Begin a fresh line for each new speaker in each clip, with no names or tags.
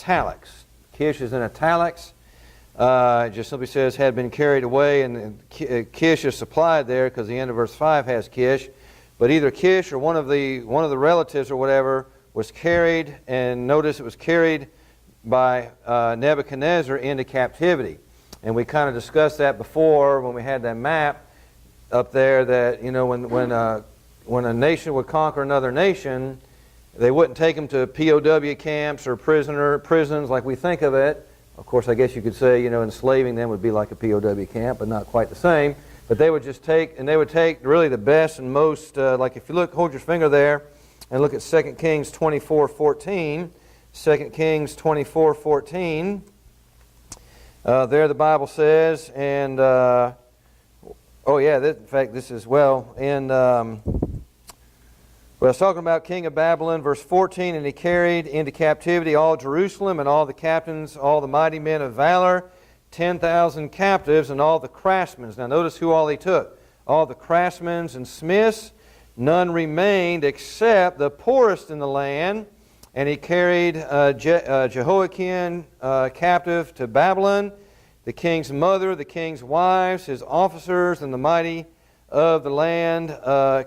italics. Kish is in italics. It just simply says had been carried away, and Kish is supplied there because the end of verse 5 has Kish. But either Kish or one of the relatives or whatever was carried, and notice it was carried by Nebuchadnezzar into captivity. And we kind of discussed that before when we had that map up there, that when a nation would conquer another nation, they wouldn't take them to POW camps or prisons like we think of it. Of course, I guess you could say, enslaving them would be like a POW camp, but not quite the same. But they would just take really the best and most, like if you look, hold your finger there and look at 2 Kings 24:14. 2 Kings 24:14. There the Bible says, and, in fact, this is, it's talking about king of Babylon, verse 14, and he carried into captivity all Jerusalem and all the captains, all the mighty men of valor, 10,000 captives, and all the craftsmen. Now notice who all he took. All the craftsmen and smiths, none remained except the poorest in the land. And he carried Jehoiakim captive to Babylon, the king's mother, the king's wives, his officers, and the mighty of the land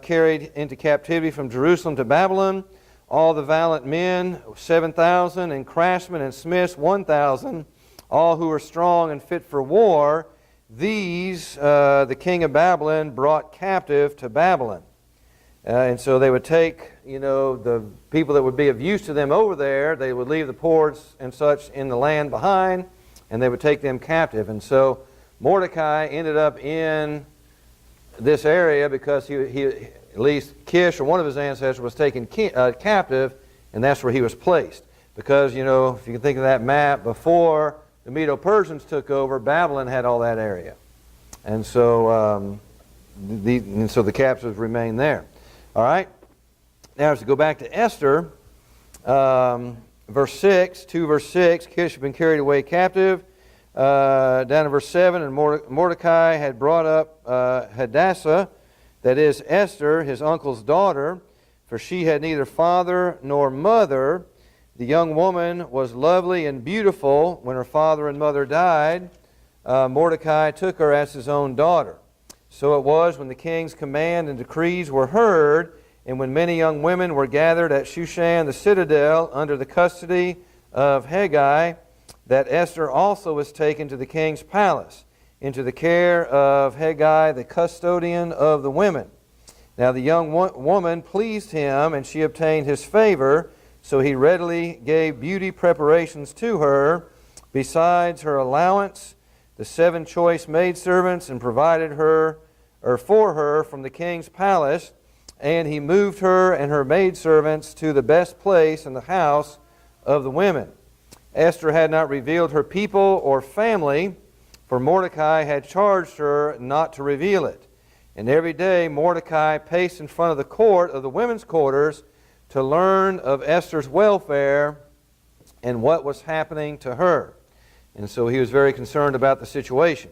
carried into captivity from Jerusalem to Babylon. All the valiant men, 7,000, and craftsmen and smiths, 1,000, all who were strong and fit for war. These the king of Babylon brought captive to Babylon. And so they would take, the people that would be of use to them over there, they would leave the poor and such in the land behind, and they would take them captive. And so Mordecai ended up in this area because he at least Kish or one of his ancestors was taken captive, and that's where he was placed. Because, if you can think of that map, before the Medo-Persians took over, Babylon had all that area. And so, the captives remained there. All right. Now, as we go back to Esther, verse 6, verse 6, Kish had been carried away captive. Down in verse 7, and Mordecai had brought up Hadassah, that is Esther, his uncle's daughter, for she had neither father nor mother. The young woman was lovely and beautiful. When her father and mother died, Mordecai took her as his own daughter. So it was when the king's command and decrees were heard, and when many young women were gathered at Shushan the citadel under the custody of Hegai, that Esther also was taken to the king's palace, into the care of Hegai, the custodian of the women. Now the young woman pleased him, and she obtained his favor, so he readily gave beauty preparations to her, besides her allowance, the 7 choice maidservants, and provided for her from the king's palace, and he moved her and her maidservants to the best place in the house of the women. Esther had not revealed her people or family, for Mordecai had charged her not to reveal it. And every day Mordecai paced in front of the court of the women's quarters to learn of Esther's welfare and what was happening to her. And so he was very concerned about the situation.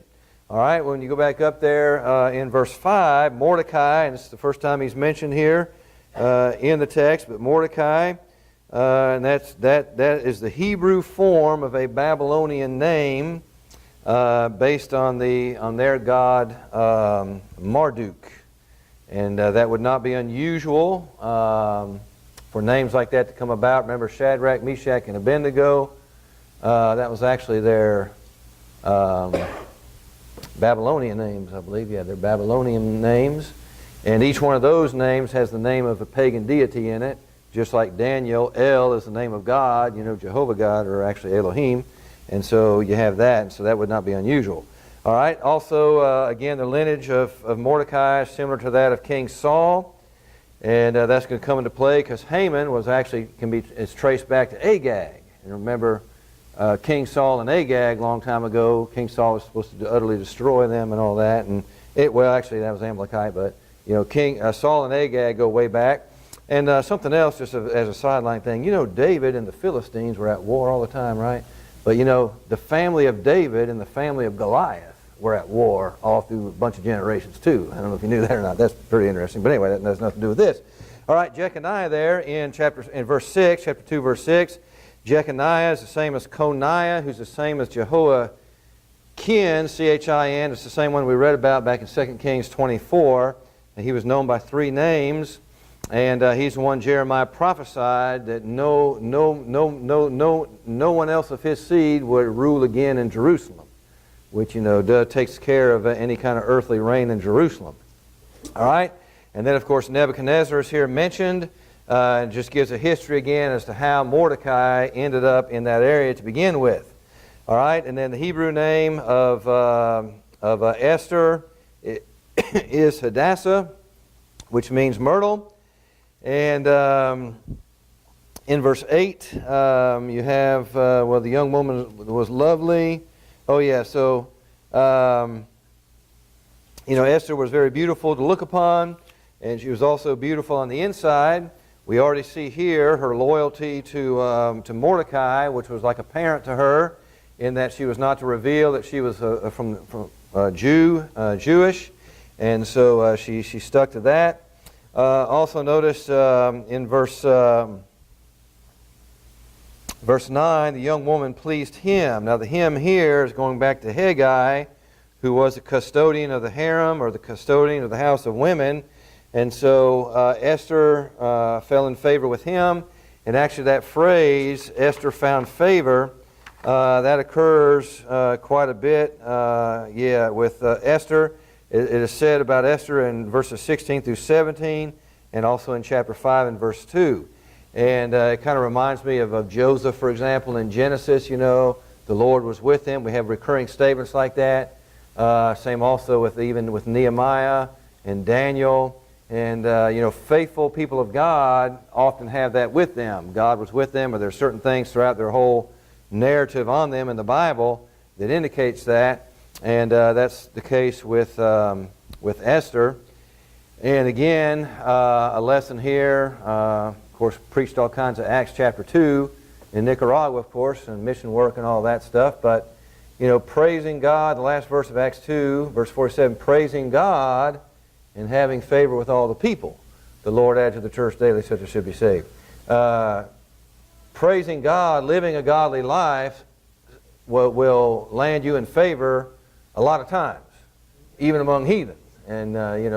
All right, when you go back up there in verse 5, Mordecai, and this is the first time he's mentioned here in the text, but Mordecai, and that is the Hebrew form of a Babylonian name based on their god Marduk. And that would not be unusual for names like that to come about. Remember Shadrach, Meshach, and Abednego? That was actually their Babylonian names, I believe. Yeah, they're Babylonian names. And each one of those names has the name of a pagan deity in it. Just like Daniel, El is the name of God, Jehovah God, or actually Elohim. And so you have that, and so that would not be unusual. All right, also, again, the lineage of Mordecai is similar to that of King Saul. And that's going to come into play because Haman was actually, is traced back to Agag. And remember, King Saul and Agag, a long time ago, King Saul was supposed to utterly destroy them and all that. And actually, that was Amalekite, but, King Saul and Agag go way back. And something else, just as a sideline thing, David and the Philistines were at war all the time, right? But the family of David and the family of Goliath were at war all through a bunch of generations too. I don't know if you knew that or not. That's pretty interesting. But anyway, that has nothing to do with this. All right, Jeconiah there in verse 6, chapter 2, verse 6. Jeconiah is the same as Coniah, who's the same as Jehoiakim, Chin. It's the same one we read about back in 2 Kings 24. And he was known by 3 names. And he's the one Jeremiah prophesied that no one else of his seed would rule again in Jerusalem, which, takes care of any kind of earthly reign in Jerusalem. All right? And then, of course, Nebuchadnezzar is here mentioned. And just gives a history again as to how Mordecai ended up in that area to begin with. All right? And then the Hebrew name of Esther is Hadassah, which means myrtle. And in verse 8, you have, the young woman was lovely. Oh, yeah, so, Esther was very beautiful to look upon, and she was also beautiful on the inside. We already see here her loyalty to Mordecai, which was like a parent to her, in that she was not to reveal that she was from Jewish, and so she stuck to that. Also notice in verse 9, the young woman pleased him. Now the him here is going back to Haggai, who was the custodian of the harem, or the custodian of the house of women. And so Esther fell in favor with him. And actually that phrase, Esther found favor, that occurs quite a bit with Esther. It is said about Esther in verses 16 through 17, and also in chapter 5 and verse 2. And it kind of reminds me of Joseph, for example, in Genesis. The Lord was with him. We have recurring statements like that. Same also with Nehemiah and Daniel. And, faithful people of God often have that with them. God was with them, or there are certain things throughout their whole narrative on them in the Bible that indicates that. And that's the case with Esther. And again, a lesson here, of course, preached all kinds of Acts chapter 2 in Nicaragua, of course, and mission work and all that stuff. But, praising God, the last verse of Acts 2, verse 47, praising God and having favor with all the people. The Lord add to the church daily such as should be saved. Praising God, living a godly life will land you in favor a lot of times, even among heathen. And,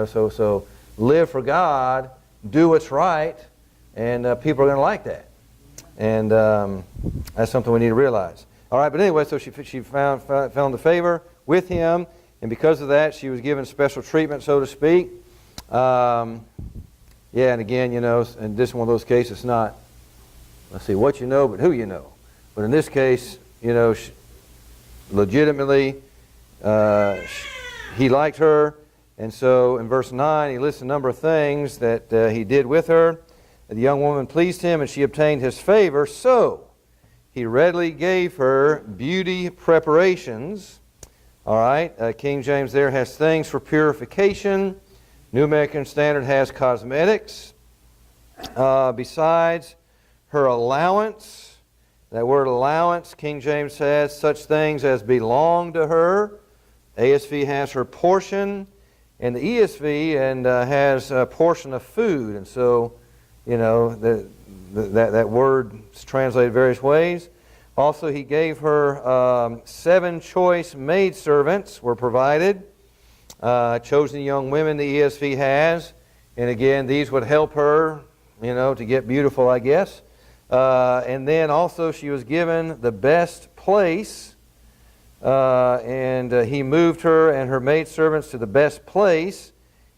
so live for God, do what's right, and people are going to like that. And that's something we need to realize. All right, but anyway, so she found the favor with him, and because of that, she was given special treatment, so to speak. And again, and this is one of those cases, it's not, let's see, what you know, but who you know. But in this case, legitimately, he liked her. And so in verse 9, he lists a number of things that he did with her. The young woman pleased him, and she obtained his favor. So he readily gave her beauty preparations. All right, King James there has things for purification. New American Standard has cosmetics. Besides her allowance, that word allowance, King James says such things as belong to her. ASV has her portion, and the ESV has a portion of food. And so, that word is translated various ways. Also, he gave her 7 choice maidservants were provided. Chosen young women the ESV has. And again, these would help her, to get beautiful, I guess. And then also she was given the best place. And he moved her and her maidservants to the best place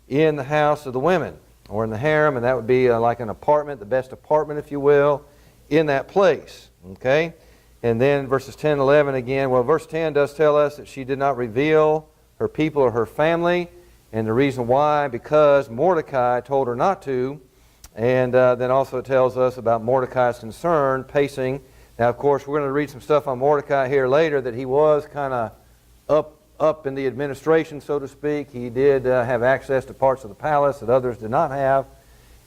in the house of the women, or in the harem. And that would be like an apartment, the best apartment, if you will, in that place. Okay? And then verses 10 and 11 again. Well, verse 10 does tell us that she did not reveal her people or her family. And the reason why, because Mordecai told her not to. And then also it tells us about Mordecai's concern, pacing. Now, of course, we're going to read some stuff on Mordecai here later, that he was kind of up in the administration, so to speak. He did have access to parts of the palace that others did not have.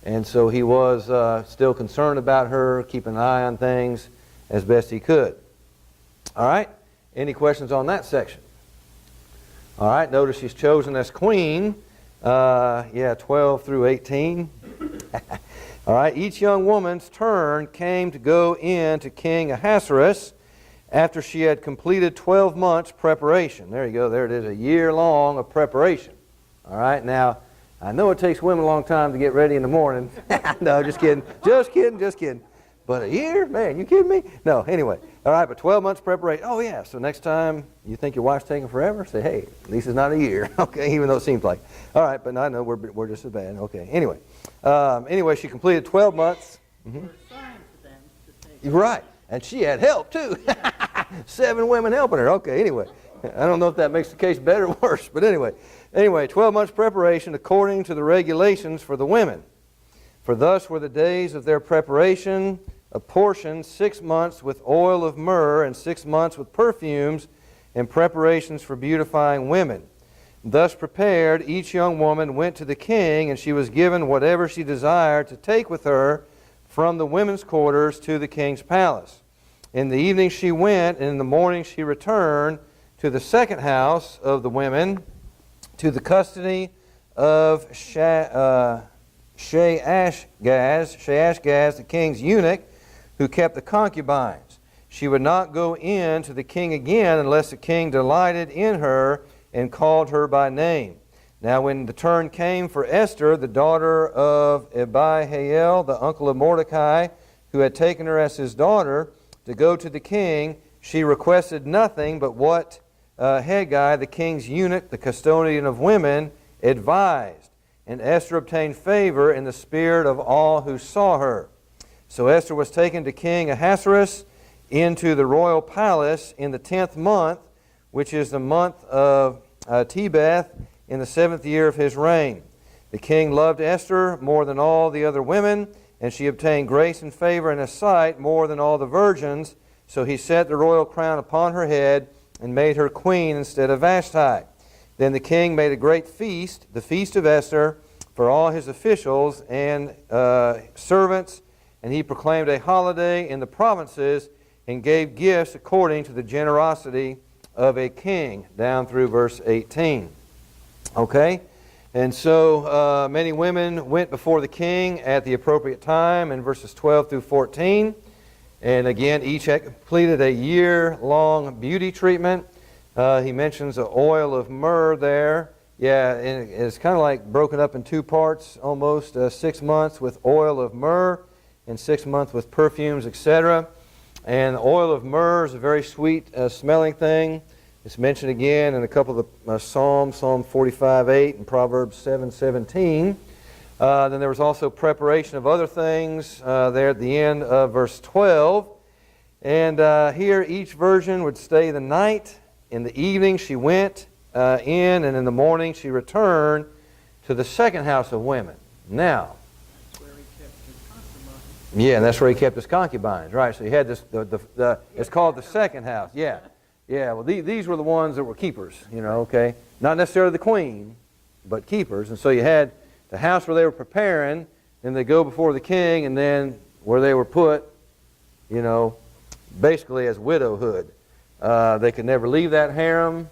And so he was still concerned about her, keeping an eye on things as best he could. All right? Any questions on that section? All right, notice she's chosen as queen. 12 through 18. All All right, each young woman's turn came to go in to King Ahasuerus after she had completed 12 months preparation. There you go, there it is, a year long of preparation. All right, now, I know it takes women a long time to get ready in the morning. No, just kidding, just kidding, just kidding. But a year? Man, you kidding me? No, anyway. All right, but 12 months preparation. Oh, yeah, so next time you think your wife's taking forever, say, hey, at least it's not a year, okay, even though it seems like. All right, but I know we're just as bad. Okay, anyway, she completed 12 months. Mm-hmm. Right, and she had help, too. 7 women helping her. Okay, anyway. I don't know if that makes the case better or worse, but anyway. Anyway, 12 months preparation according to the regulations for the women. For thus were the days of their preparation, apportioned 6 months with oil of myrrh and 6 months with perfumes and preparations for beautifying women. Thus prepared, each young woman went to the king, and she was given whatever she desired to take with her from the women's quarters to the king's palace. In the evening she went, and in the morning she returned to the second house of the women, to the custody of Shaashgaz, the king's eunuch, who kept the concubines. She would not go in to the king again unless the king delighted in her and called her by name. Now when the turn came for Esther, the daughter of Abihail, the uncle of Mordecai, who had taken her as his daughter, to go to the king, she requested nothing but what Haggai, the king's eunuch, the custodian of women, advised. And Esther obtained favor in the spirit of all who saw her. So Esther was taken to King Ahasuerus into the royal palace in the 10th month, which is the month of Tebeth, in the 7th year of his reign. The king loved Esther more than all the other women, and she obtained grace and favor in his sight more than all the virgins. So he set the royal crown upon her head and made her queen instead of Vashti. Then the king made a great feast, the Feast of Esther, for all his officials and servants, and he proclaimed a holiday in the provinces and gave gifts according to the generosity of a king, down through verse 18. Okay? And so many women went before the king at the appropriate time in verses 12 through 14. And again, each had completed a year-long beauty treatment. He mentions the oil of myrrh there. Yeah, and it's kind of like broken up in 2 parts almost. 6 months with oil of myrrh and 6 months with perfumes, etc. And the oil of myrrh is a very sweet smelling thing. It's mentioned again in a couple of the Psalms, Psalm 45:8 and Proverbs 7:17. Then there was also preparation of other things there at the end of verse 12. And here each virgin would stay the night. In the evening she went in, and in the morning she returned to the second house of women. Now,
that's where he kept his concubines.
Yeah, and that's where he kept his concubines, right? So he had this, it's called the second house. Yeah, yeah. Well, these were the ones that were keepers, you know. Okay, not necessarily the queen, but keepers. And so you had the house where they were preparing, and they go before the king, and then where they were put, you know, basically as widowhood. They could never leave that harem.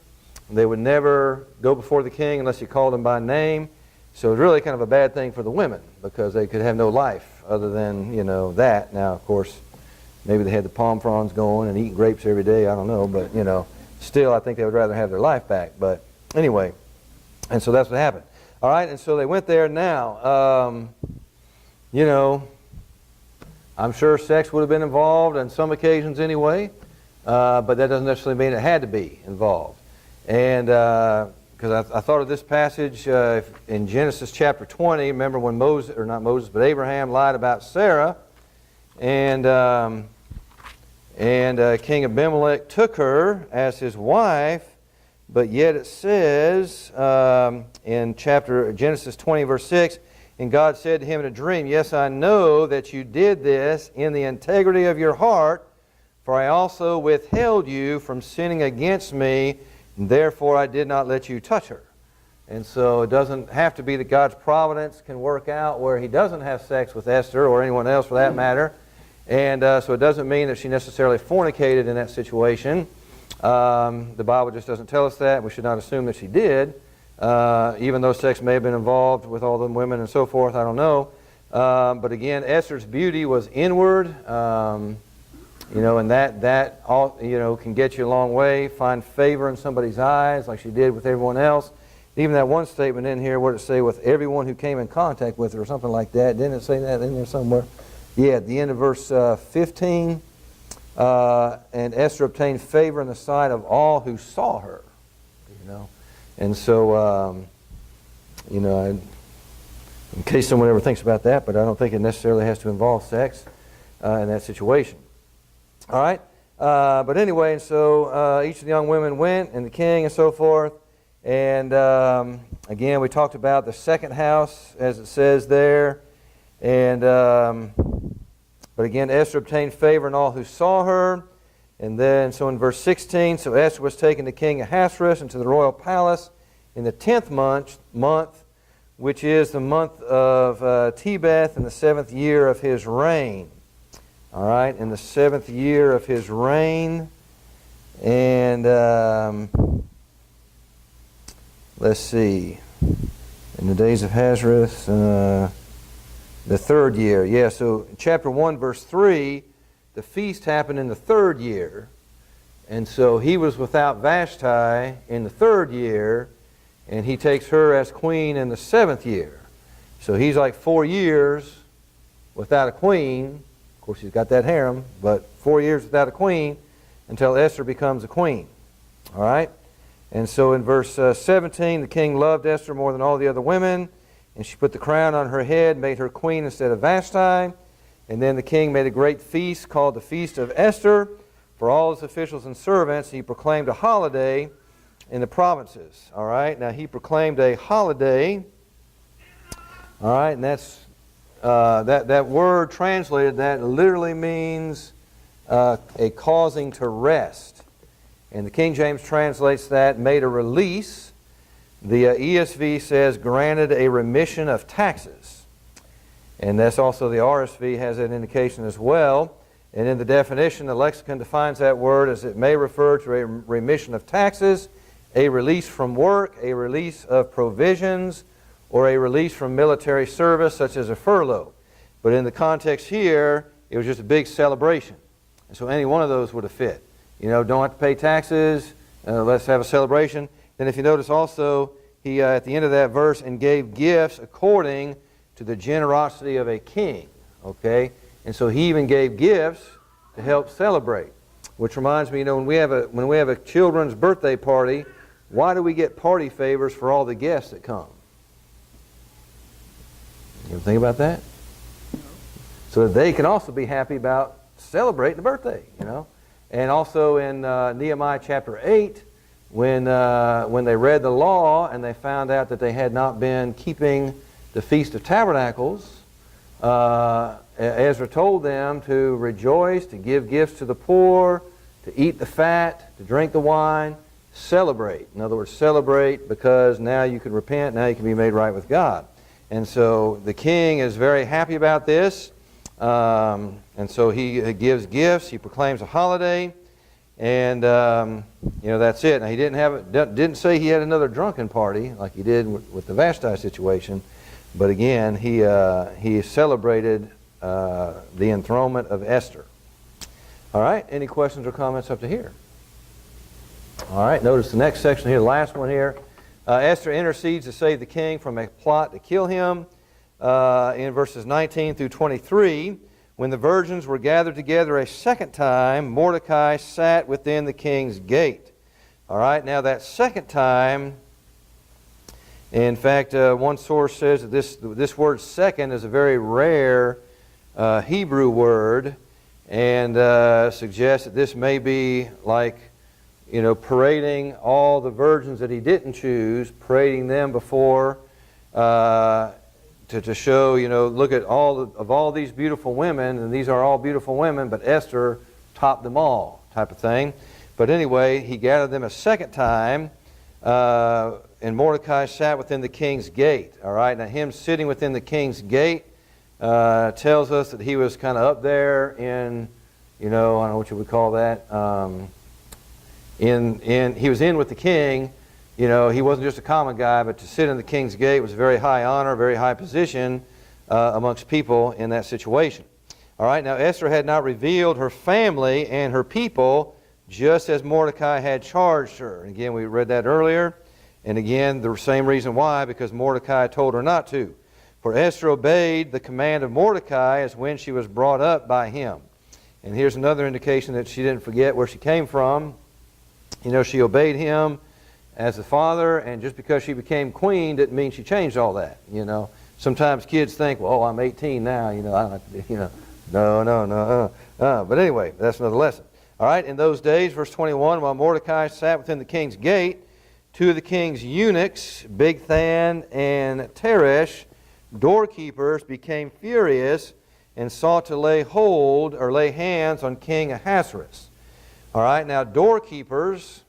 They would never go before the king unless he called them by name. So it was really kind of a bad thing for the women because they could have no life other than, you know, that. Now, of course, maybe they had the palm fronds going and eating grapes every day. I don't know. But, you know, still I think they would rather have their life back. But anyway, and so that's what happened. All right, and so they went there. Now, you know, I'm sure sex would have been involved on some occasions anyway, but that doesn't necessarily mean it had to be involved. And because I thought of this passage in Genesis chapter 20, remember when but Abraham lied about Sarah, and King Abimelech took her as his wife, but yet it says in Genesis 20 verse 6, and God said to him in a dream, yes, I know that you did this in the integrity of your heart, for I also withheld you from sinning against me, and therefore I did not let you touch her. And so it doesn't have to be that God's providence can work out where he doesn't have sex with Esther or anyone else for that matter. And so it doesn't mean that she necessarily fornicated in that situation. The Bible just doesn't tell us that. We should not assume that she did. Even though sex may have been involved with all the women and so forth, I don't know. But again, Esther's beauty was inward, and that all can get you a long way. Find favor in somebody's eyes, like she did with everyone else. Even that one statement in here, what did it say, with everyone who came in contact with her, or something like that? Didn't it say that in there somewhere? Yeah, at the end of verse 15. And Esther obtained favor in the sight of all who saw her. And so, in case someone ever thinks about that, but I don't think it necessarily has to involve sex in that situation. All right? But anyway, and so each of the young women went, and the king and so forth. And again, we talked about the second house, as it says there. And but again, Esther obtained favor in all who saw her. And then, so in verse 16, so Esther was taken to King Ahasuerus into the royal palace in the 10th month, which is the month of Tebeth, in the 7th year of his reign. All right, in the 7th year of his reign. And let's see, in the days of Ahasuerus, the 3rd year. Yeah, so chapter 1, verse 3, the feast happened in the 3rd year. And so he was without Vashti in the 3rd year, and he takes her as queen in the 7th year. So he's like 4 years without a queen. Of course, he's got that harem, but 4 years without a queen until Esther becomes a queen. All right? And so in verse 17, the king loved Esther more than all the other women, and she put the crown on her head, made her queen instead of Vashti. And then the king made a great feast called the Feast of Esther for all his officials and servants. He proclaimed a holiday in the provinces. All right, now he proclaimed a holiday. All right, and that's that word translated, that literally means a causing to rest. And the King James translates that, made a release. The ESV says, granted a remission of taxes. And that's also, the RSV has that indication as well. And in the definition, the lexicon defines that word as it may refer to a remission of taxes, a release from work, a release of provisions, or a release from military service, such as a furlough. But in the context here, it was just a big celebration. And so any one of those would have fit. Don't have to pay taxes, let's have a celebration. Then if you notice also, he at the end of that verse, and gave gifts according to the generosity of a king. Okay? And so he even gave gifts to help celebrate. Which reminds me, when we have a children's birthday party, why do we get party favors for all the guests that come? You ever think about that? So that they can also be happy about celebrating the birthday, And also in Nehemiah chapter 8, when they read the law and they found out that they had not been keeping the Feast of Tabernacles, Ezra told them to rejoice, to give gifts to the poor, to eat the fat, to drink the wine, celebrate. In other words, celebrate because now you can repent, now you can be made right with God. And so the king is very happy about this. And so he gives gifts, he proclaims a holiday, and that's it. Now he didn't say he had another drunken party like he did with the Vashti situation, but again he celebrated the enthronement of Esther. All right, any questions or comments up to here? All right, notice the next section here, the last one here. Esther intercedes to save the king from a plot to kill him. In verses 19 through 23, when the virgins were gathered together a second time, Mordecai sat within the king's gate. All right, now that second time, in fact, one source says that this word second is a very rare Hebrew word, and suggests that this may be like, parading all the virgins that he didn't choose, parading them before, to show, look at all these beautiful women, and these are all beautiful women, but Esther topped them all, type of thing. But anyway, he gathered them a second time, and Mordecai sat within the king's gate. All right, now him sitting within the king's gate tells us that he was kind of up there in, I don't know what you would call that. He was in with the king. He wasn't just a common guy, but to sit in the king's gate was a very high honor, very high position. amongst people in that situation. All right, now Esther had not revealed her family and her people just as Mordecai had charged her. And again, we read that earlier. And again, the same reason why, because Mordecai told her not to. For Esther obeyed the command of Mordecai as when she was brought up by him. And here's another indication that she didn't forget where she came from. You know, she obeyed him as a father, and just because she became queen didn't mean she changed all that. You know, sometimes kids think, well, I'm 18 now, you know, I don't have to, you know. No. But anyway, that's another lesson. All right, in those days, verse 21, while Mordecai sat within the king's gate, two of the king's eunuchs, Bigthan and Teresh, doorkeepers, became furious and sought to lay hold or lay hands on King Ahasuerus. All right, now doorkeepers,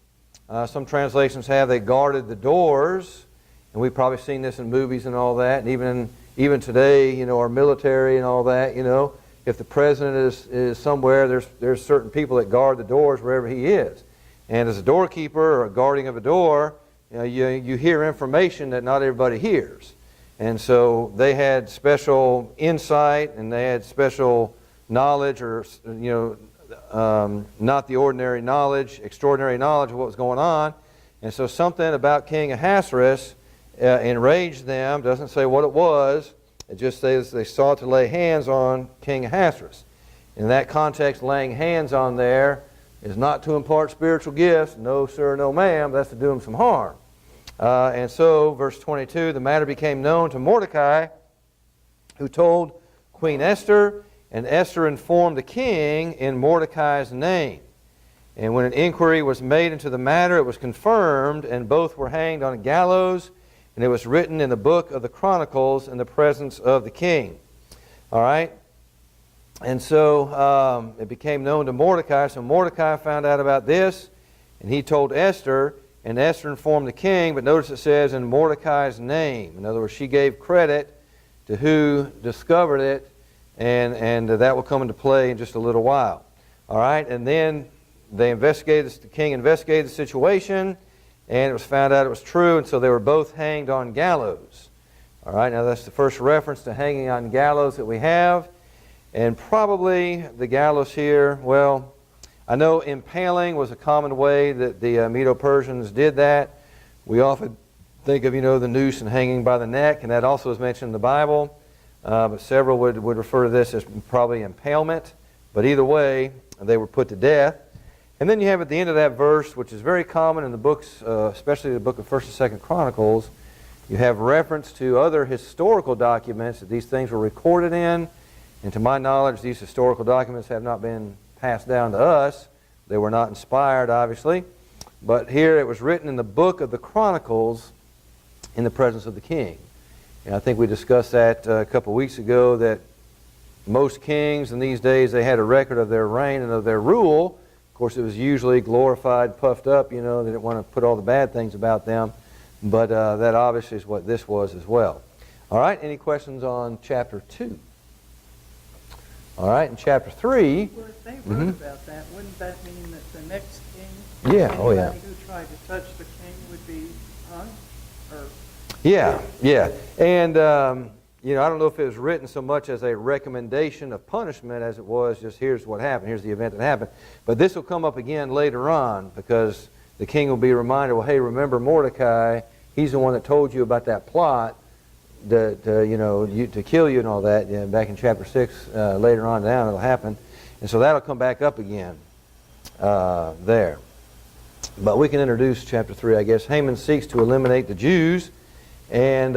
some translations have they guarded the doors, and we've probably seen this in movies and all that, and even today, you know, our military and all that, you know, if the president is somewhere, there's certain people that guard the doors wherever he is. And as a doorkeeper or a guarding of a door, you know, you hear information that not everybody hears. And so they had special insight and they had special knowledge, or, you know, not the ordinary knowledge, extraordinary knowledge of what was going on. And so something about King Ahasuerus enraged them. Doesn't say what it was. It just says they sought to lay hands on King Ahasuerus. In that context, laying hands on there is not to impart spiritual gifts. No, sir, no, ma'am. That's to do him some harm. And so, verse 22, the matter became known to Mordecai, who told Queen Esther, and Esther informed the king in Mordecai's name. And when an inquiry was made into the matter, it was confirmed, and both were hanged on a gallows, and it was written in the book of the Chronicles in the presence of the king. All right? And so it became known to Mordecai. So Mordecai found out about this, and he told Esther, and Esther informed the king. But notice it says in Mordecai's name. In other words, she gave credit to who discovered it, and that will come into play in just a little while. All right? And then the king investigated the situation, and it was found out it was true, and so they were both hanged on gallows. All right, now that's the first reference to hanging on gallows that we have. And probably the gallows here, well, I know impaling was a common way that the Medo-Persians did that. We often think of, you know, the noose and hanging by the neck, and that also is mentioned in the Bible. But several would refer to this as probably impalement. But either way, they were put to death. And then you have at the end of that verse, which is very common in the books, especially the book of 1st and 2nd Chronicles, you have reference to other historical documents that these things were recorded in. And to my knowledge, these historical documents have not been passed down to us. They were not inspired, obviously. But here it was written in the book of the Chronicles in the presence of the king. And I think we discussed that a couple of weeks ago, that most kings in these days, they had a record of their reign and of their rule. Of course, it was usually glorified, puffed up, you know. They didn't want to put all the bad things about them. But that obviously is what this was as well. All right, any questions on chapter 2? All right, in chapter 3...
Well, if they wrote about that, wouldn't that mean that the next king,
anybody
who tried to touch the king would be hung? Or
Yeah. And, you know, I don't know if it was written so much as a recommendation of punishment as it was just here's what happened, here's the event that happened. But this will come up again later on, because the king will be reminded, well, hey, remember Mordecai, he's the one that told you about that plot to kill you and all that. Yeah, back in chapter 6, later on down, it'll happen. And so that'll come back up again there. But we can introduce chapter 3, I guess. Haman seeks to eliminate the Jews. And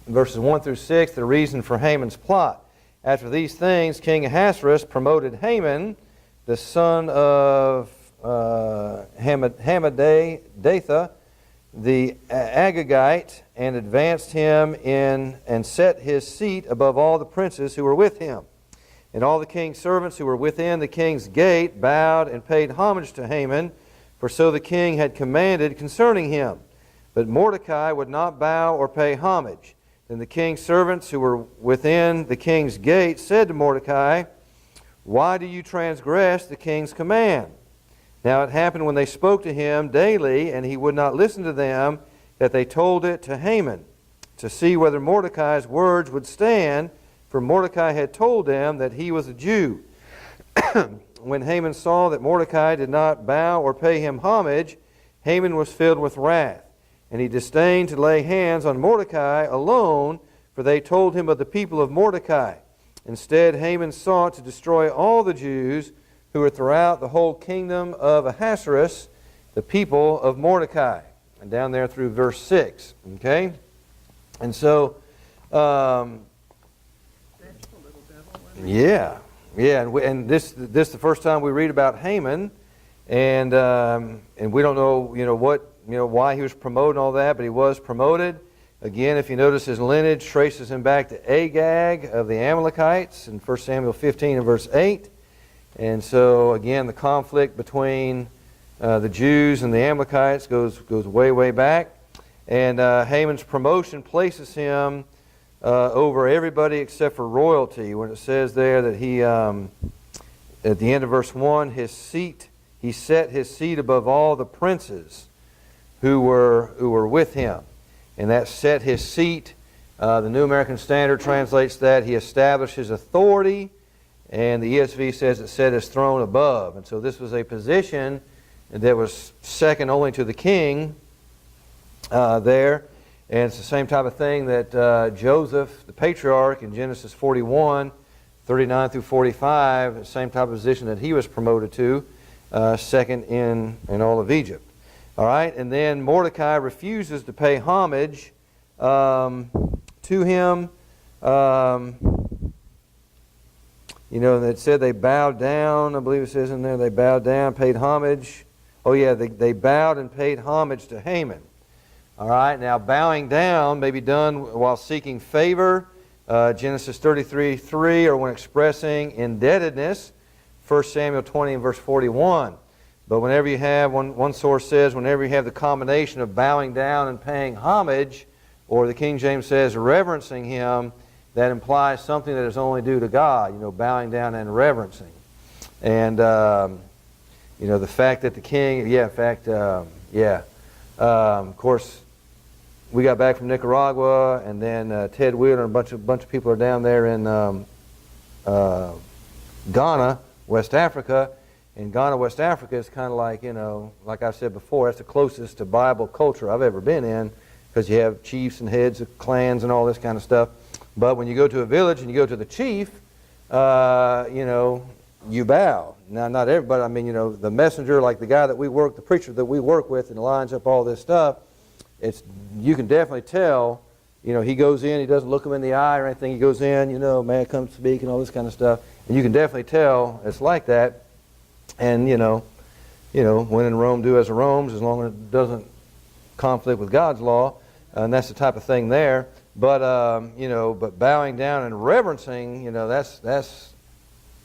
verses 1 through 6, the reason for Haman's plot. After these things, King Ahasuerus promoted Haman, the son of Hammedatha, the Agagite, and advanced him in and set his seat above all the princes who were with him. And all the king's servants who were within the king's gate bowed and paid homage to Haman, for so the king had commanded concerning him. But Mordecai would not bow or pay homage. Then the king's servants who were within the king's gate said to Mordecai, "Why do you transgress the king's command?" Now it happened when they spoke to him daily, and he would not listen to them, that they told it to Haman. to see whether Mordecai's words would stand, for Mordecai had told them that he was a Jew. When Haman saw that Mordecai did not bow or pay him homage, Haman was filled with wrath, and he disdained to lay hands on Mordecai alone, for they told him of the people of Mordecai. Instead, Haman sought to destroy all the Jews who were throughout the whole kingdom of Ahasuerus, the people of Mordecai. And down there through verse 6. Okay? And so,
Vengeful little devil. wasn't he?
yeah. And this the first time we read about Haman, and we don't know why he was promoted and all that, but he was promoted. Again, if you notice, his lineage traces him back to Agag of the Amalekites in 1 Samuel 15 and verse 8. And so again, the conflict between the Jews and the Amalekites goes way, way back. And Haman's promotion places him over everybody except for royalty. When it says there that he, at the end of verse 1, he set his seat above all the princes who were with him. And that set his seat. The New American Standard translates that he established his authority. And the ESV says it set his throne above. And so this was a position that was second only to the king there. And it's the same type of thing that Joseph, the patriarch, in Genesis 41, 39 through 45, the same type of position that he was promoted to, second in all of Egypt. All right, and then Mordecai refuses to pay homage to him. It said they bowed down. I believe it says in there they bowed down, paid homage. Oh yeah, they bowed and paid homage to Haman. All right, now bowing down may be done while seeking favor, Genesis 33:3, or when expressing indebtedness, 1 Samuel 20 and verse 41. But whenever you have, one source says, whenever you have the combination of bowing down and paying homage, or the King James says reverencing him, that implies something that is only due to God, bowing down and reverencing. And, the fact that the king, of course, we got back from Nicaragua, and then Ted Wheeler and a bunch of people are down there in Ghana, West Africa. And Ghana, West Africa is kind of like, like I said before, that's the closest to Bible culture I've ever been in, because you have chiefs and heads of clans and all this kind of stuff. But when you go to a village and you go to the chief, you bow. Now, not everybody, the messenger, like the guy that we work, the preacher that we work with and lines up all this stuff, you can definitely tell, he goes in, he doesn't look him in the eye or anything. He goes in, may I come speak and all this kind of stuff. And you can definitely tell it's like that. And, when in Rome, do as in Rome, as long as it doesn't conflict with God's law. And that's the type of thing there. But, but bowing down and reverencing, that's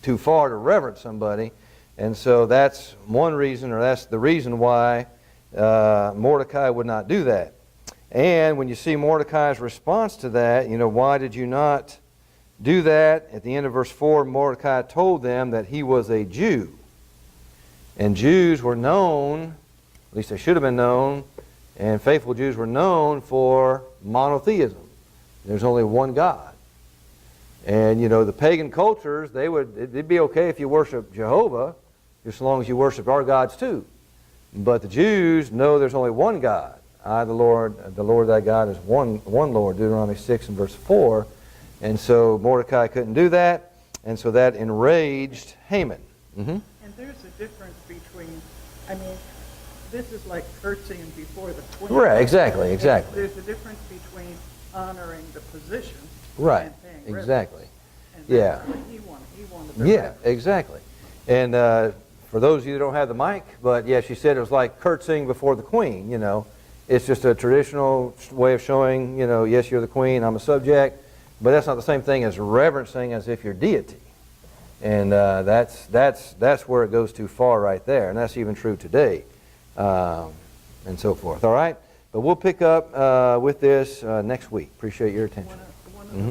too far to reverence somebody. And so that's one reason, or that's the reason why Mordecai would not do that. And when you see Mordecai's response to that, why did you not do that? At the end of verse 4, Mordecai told them that he was a Jew. And Jews were known, at least they should have been known, and faithful Jews were known for monotheism. There's only one God. And, the pagan cultures, it'd be okay if you worship Jehovah, just as long as you worship our gods too. But the Jews know there's only one God. I, the Lord thy God is one Lord, Deuteronomy 6 and verse 4. And so Mordecai couldn't do that, and so that enraged Haman. Mm-hmm.
And there's a difference between, this is like curtsying before the queen.
Right, exactly.
There's a difference between honoring the position
right,
and paying
exactly.
And
yeah.
that's what he wanted the
Yeah,
reverence.
exactly. And for those of you that don't have the mic, but yeah, she said it was like curtsying before the queen, It's just a traditional way of showing, yes, you're the queen, I'm a subject, but that's not the same thing as reverencing as if you're deity. And that's where it goes too far right there, and that's even true today, and so forth. All right? But we'll pick up with this next week. Appreciate your attention.
One of
Mm-hmm.